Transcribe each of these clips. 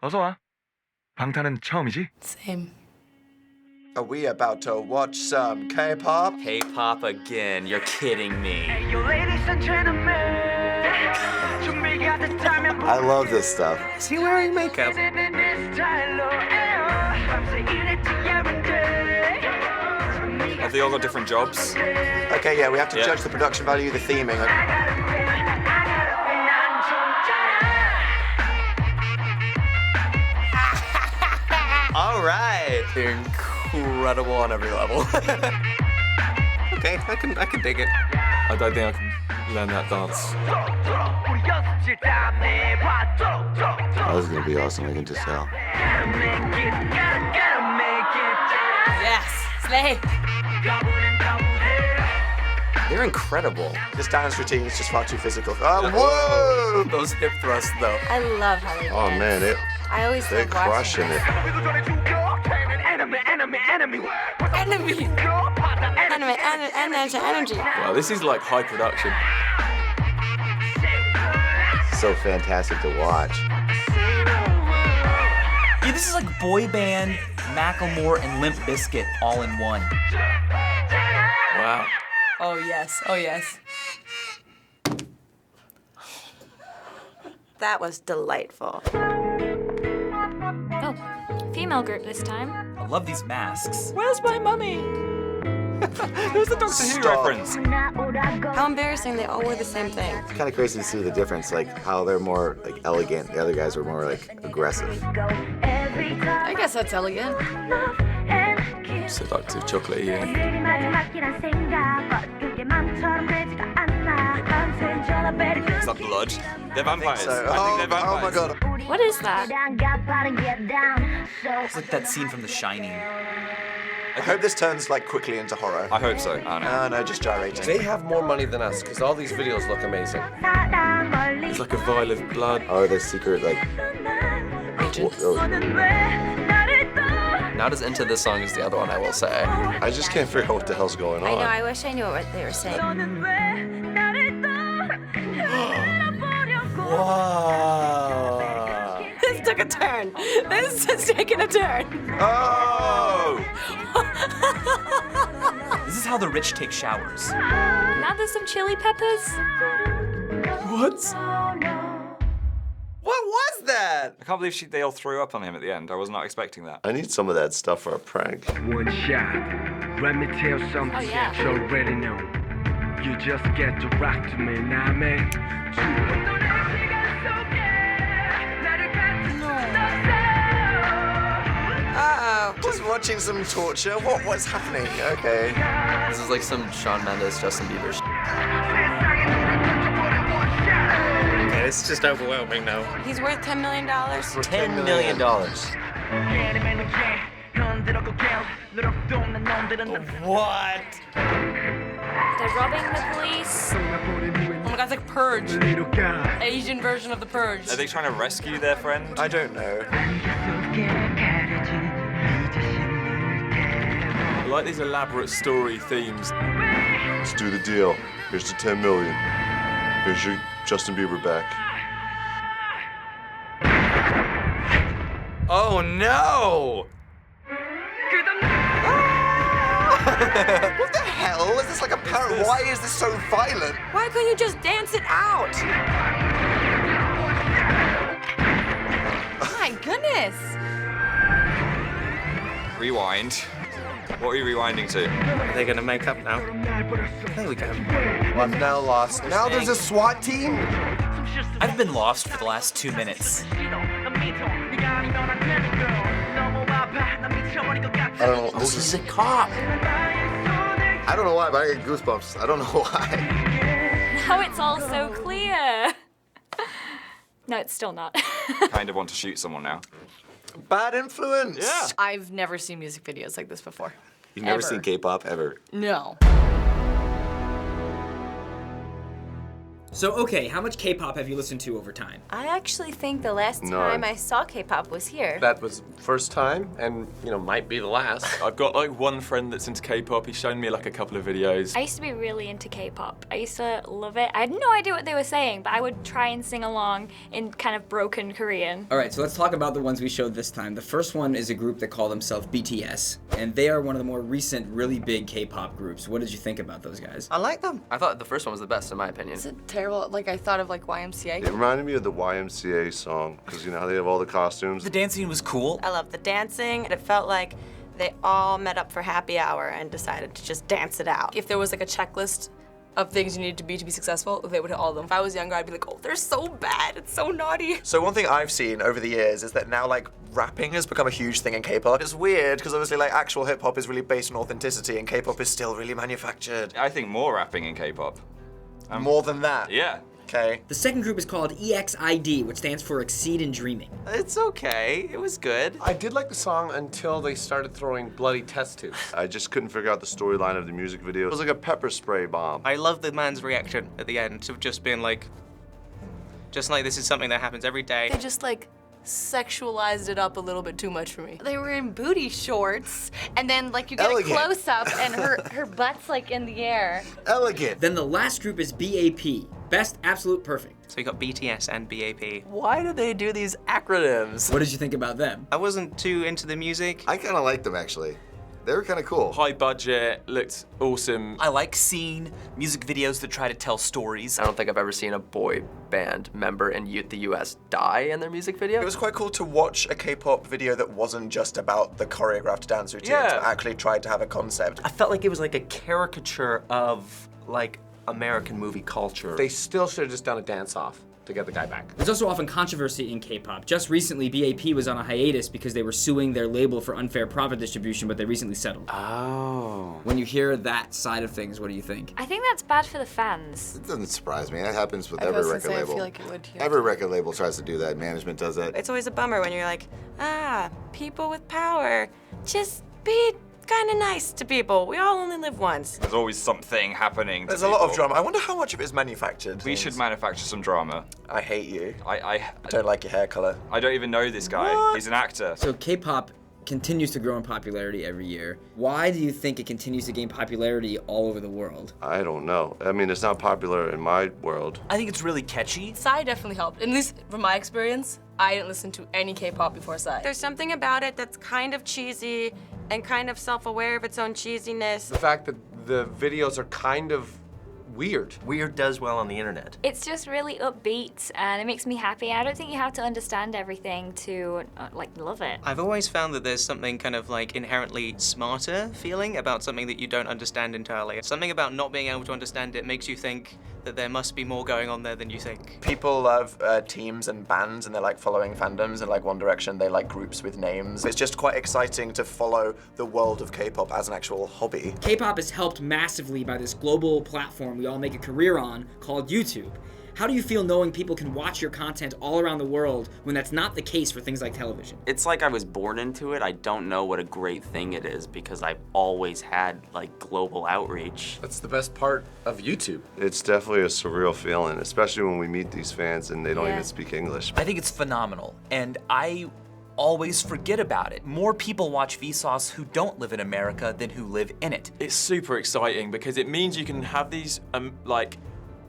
어서 와. 방탄은 처음이지? Same. Are we about to watch some K-pop? K-pop again. You're kidding me. I love this stuff. Is he wearing makeup? Have they all got different jobs? Okay, yeah, we have to judge the production value, the theming. All right. They're incredible on every level. Okay, I can dig it. I don't think I can learn that dance. That was gonna be awesome, I can just tell. Yes. Slay. They're incredible. This dance routine is just far too physical. Oh, whoa! Those hip thrusts, though. I love how they Oh dance. man, I always they're love watching crushing it. Energy. Wow, this is like high production. So fantastic to watch. Yeah, this is like boy band, Macklemore, and Limp Bizkit all in one. Wow. Oh yes. Oh yes. That was delightful. Oh, female group this time. I love these masks. Where's my mummy? Who's the Doctor Who reference? How embarrassing! They all wear the same thing. It's kind of crazy to see the difference, like how they're more like elegant. The other guys were more like aggressive. I guess that's elegant. Seductive chocolatey. Yeah. Is that blood? They're vampires. So, I think they're vampires. oh my god. What is that? It's like that scene from The Shining. I hope this turns like quickly into horror. I hope so. I don't know. No, just gyrating. They have more money than us because all these videos look amazing. It's like a vial of blood. Oh, the secret like. Not as into this song as the other one, I will say. I just can't figure out what the hell's going on. I know. I wish I knew what they were saying. Wow. This took a turn. This is taking a turn. Oh! This is how the rich take showers. Now there's some chili peppers. What? What was that? I can't believe they all threw up on him at the end. I was not expecting that. I need some of that stuff for a prank. One shot. Let me tell something Oh, yeah. that you already know. You just get to rock to me, nah, man. Uh-oh. Just watching some torture. What's happening? Okay. This is like some Shawn Mendes, Justin Bieber shit. Okay, it's just overwhelming now. He's worth $10 million. $10 million. What? They're robbing the police. Oh my god, it's like Purge. Asian version of the Purge. Are they trying to rescue their friend? I don't know. I like these elaborate story themes. Let's do the deal. Here's the 10 million. Here's your Justin Bieber back. Oh no! What the hell? Is this like a parrot? Why is this so violent? Why couldn't you just dance it out? My goodness. Rewind. What are you rewinding to? Are they gonna make up now? There we go. Well, I'm now lost. Now there's a SWAT team? I've been lost for the last 2 minutes. I don't know. Oh, he's a cop. I don't know why, but I get goosebumps. I don't know why. Now it's all so clear. No, it's still not. Kind of want to shoot someone now. Bad influence. Yeah. I've never seen music videos like this before. You've never Ever. seen K-pop ever. No. So, okay, how much K-pop have you listened to over time? I actually think the last None. time I saw K-pop was here. That was first time, and might be the last. I've got like one friend that's into K-pop. He's shown me like a couple of videos. I used to be really into K-pop. I used to love it. I had no idea what they were saying, but I would try and sing along in kind of broken Korean. All right, so let's talk about the ones we showed this time. The first one is a group that call themselves BTS, and they are one of the more recent, really big K-pop groups. What did you think about those guys? I like them. I thought the first one was the best in my opinion. Is it terrible? Like, I thought of like YMCA. It reminded me of the YMCA song, because you know how they have all the costumes? The dancing was cool. I love the dancing. It felt like they all met up for happy hour and decided to just dance it out. If there was like a checklist of things you needed to be successful, they would hit all of them. If I was younger, I'd be like, oh, they're so bad. It's so naughty. So one thing I've seen over the years is that now like rapping has become a huge thing in K-pop. It's weird because obviously like actual hip hop is really based on authenticity and K-pop is still really manufactured. I think more rapping in K-pop. More than that. Yeah. Okay. The second group is called EXID, which stands for Exceed in Dreaming. It's okay. It was good. I did like the song until they started throwing bloody test tubes. I just couldn't figure out the storyline of the music video. It was like a pepper spray bomb. I love the man's reaction at the end of just being like, this is something that happens every day. They just like sexualized it up a little bit too much for me. They were in booty shorts, and then like you get Elegant. a close up, and her butt's like in the air. Elegant. Then the last group is B.A.P, Best Absolute Perfect. So you got BTS and B.A.P. Why do they do these acronyms? What did you think about them? I wasn't too into the music. I kind of liked them actually. They were kind of cool. High budget, looked awesome. I like seeing music videos that try to tell stories. I don't think I've ever seen a boy band member in the US die in their music video. It was quite cool to watch a K-pop video that wasn't just about the choreographed dance routines, Yeah. but actually tried to have a concept. I felt like it was like a caricature of like American movie culture. They still should have just done a dance-off to get the guy back. There's also often controversy in K-pop. Just recently, B.A.P was on a hiatus because they were suing their label for unfair profit distribution, but they recently settled. Oh. When you hear that side of things, what do you think? I think that's bad for the fans. It doesn't surprise me. That happens with I every was gonna record say, I label. feel like it would here. Every record label tries to do that. Management does that. It's always a bummer when you're like, people with power, just be kind of nice to people. We all only live once. There's always something happening. There's a lot of drama. I wonder how much of it is manufactured. We should manufacture some drama. I hate you. I I don't like your hair color. I don't even know this guy. He's an actor. So K-pop continues to grow in popularity every year. Why do you think it continues to gain popularity all over the world? I don't know. I mean, it's not popular in my world. I think it's really catchy. Psy definitely helped. At least from my experience, I didn't listen to any K-pop before Psy. There's something about it that's kind of cheesy and kind of self-aware of its own cheesiness. The fact that the videos are kind of weird. Weird does well on the internet. It's just really upbeat and it makes me happy. I don't think you have to understand everything to like love it. I've always found that there's something kind of like inherently smarter feeling about something that you don't understand entirely. Something about not being able to understand it makes you think that there must be more going on there than you think. People love teams and bands and they're like following fandoms and like One Direction, they like groups with names. It's just quite exciting to follow the world of K-pop as an actual hobby. K-pop is helped massively by this global platform we all make a career on called YouTube. How do you feel knowing people can watch your content all around the world when that's not the case for things like television? It's like I was born into it. I don't know what a great thing it is because I've always had like global outreach. That's the best part of YouTube. It's definitely a surreal feeling, especially when we meet these fans and they don't even speak English. I think it's phenomenal, and I always forget about it. More people watch Vsauce who don't live in America than who live in it. It's super exciting because it means you can have these like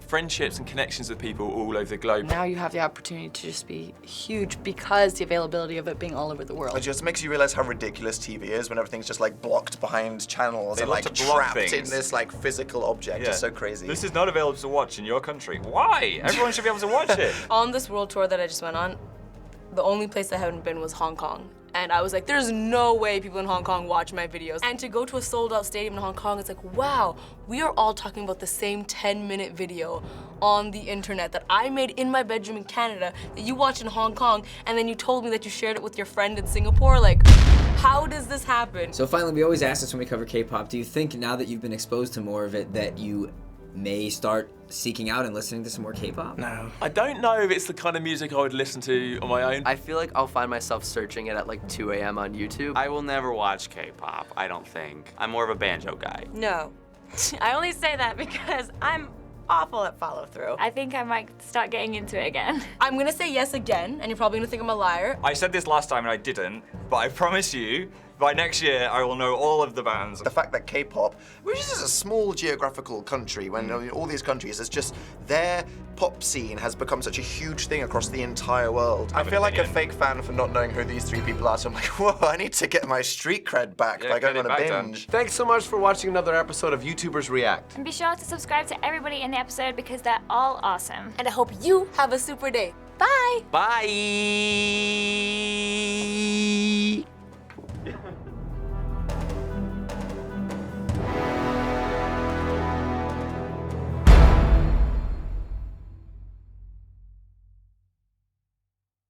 friendships and connections with people all over the globe. Now you have the opportunity to just be huge because the availability of it being all over the world. It just makes you realize how ridiculous TV is when everything's just like blocked behind channels They and love like to block trapped in things. this like physical object. Yeah. It's so crazy. This is not available to watch in your country. Why? Everyone should be able to watch it. On this world tour that I just went on, the only place I haven't been was Hong Kong. And I was like, there's no way people in Hong Kong watch my videos. And to go to a sold-out stadium in Hong Kong, it's like, wow, we are all talking about the same 10-minute video on the internet that I made in my bedroom in Canada that you watched in Hong Kong, and then you told me that you shared it with your friend in Singapore. Like, how does this happen? So finally, we always ask this when we cover K-pop, do you think now that you've been exposed to more of it that you may start seeking out and listening to some more K-pop? No. I don't know if it's the kind of music I would listen to on my own. I feel like I'll find myself searching it at like 2 a.m. on YouTube. I will never watch K-pop, I don't think. I'm more of a banjo guy. No. I only say that because I'm awful at follow through. I think I might start getting into it again. I'm gonna say yes again, and you're probably gonna think I'm a liar. I said this last time and I didn't, but I promise you, by next year I will know all of the bands. The fact that K-pop, which is a small geographical country, when in all these countries, it's just their pop scene has become such a huge thing across the entire world. I feel like a fake fan for not knowing who these 3 people are, so I'm like, whoa, I need to get my street cred back by going on a binge. Thanks so much for watching another episode of YouTubers React. And be sure to subscribe to everybody in the episode because they're all awesome. And I hope you have a super day. Bye! Bye!